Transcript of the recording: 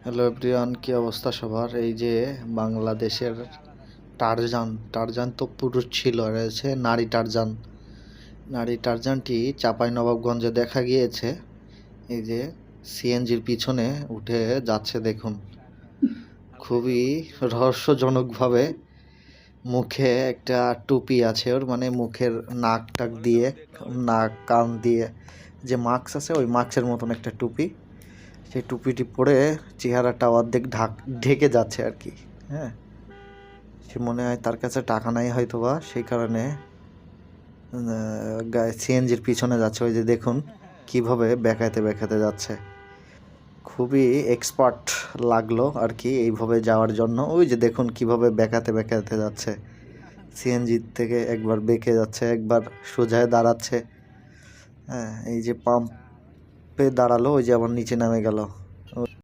Hello everyone, কি অবস্থা সবার? এই যে বাংলাদেশের টারজান টারজান তো পুরুষ ছিল, রয়েছে নারী টারজান। নারী টারজানটি চাঁপাইনবাবগঞ্জে দেখা গিয়েছে। এই যে সিএনজির পিছনে উঠে যাচ্ছে, দেখুন। খুবই রহস্যজনকভাবে মুখে একটা টুপি আছে ওর, মানে মুখের নাক টাক দিয়ে, নাক কান দিয়ে যে মাস্ক আছে, ওই মাস্কের মতন একটা টুপি। সেই টুপিটি পরে চেহারাটা অর্ধেক ঢেকে যাচ্ছে আর কি। হ্যাঁ, সে মনে হয় তার কাছে টাকা নাই হয়তোবা, সেই কারণে সিএনজির পিছনে যাচ্ছে। ওই যে দেখুন কিভাবে বেঁকাতে বেঁকাতে যাচ্ছে। খুবই এক্সপার্ট লাগলো আর কি এইভাবে যাওয়ার জন্য। ওই যে দেখুন কিভাবে বেঁকাতে বেঁকাতে যাচ্ছে। সিএনজি থেকে একবার বেঁকে যাচ্ছে, একবার সোজায় দাঁড়াচ্ছে। হ্যাঁ, এই যে পাম্পে দাঁড়ালো, ওই যে আবার নিচে নামে গেল।